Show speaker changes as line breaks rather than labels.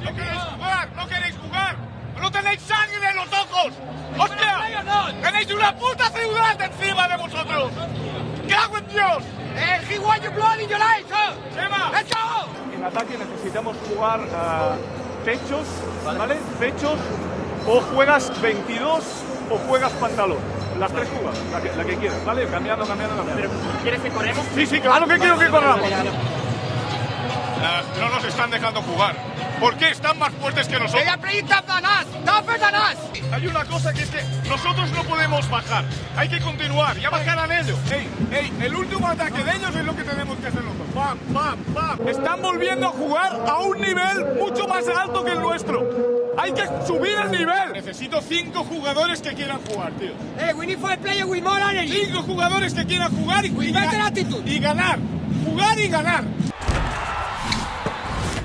¿No queréis jugar? ¿No queréis jugar? ¡No tenéis sangre en los ojos! ¡Hostia! ¡Tenéis una puta ciudad encima de vosotros! ¡Cago en Dios!
He want your blood in your eyes, huh?
¡Chema!
Let's go!
En ataque necesitamos jugar pechos, ¿vale? Pechos, o juegas 22 o juegas pantalón. Las tres jugadas, la que quieras, ¿vale? Cambiando.
¿Pero quieres que corremos?
Sí, claro que quiero que corramos.
No nos están dejando jugar. ¿Por qué? Están más fuertes que nosotros.
They are playing tougher than us.
Hay una cosa que es que nosotros no podemos bajar. Hay que continuar. Ya bajarán ellos. El último ataque de ellos es lo que tenemos que hacer nosotros. ¡Pam, pam, pam! Están volviendo a jugar a un nivel mucho más alto que el nuestro. Hay que subir el nivel. Necesito 5 jugadores que quieran jugar, tío.
Hey, we need 5 players with more energy.
5 jugadores que quieran jugar y
With better attitude.
ganar. Jugar y ganar.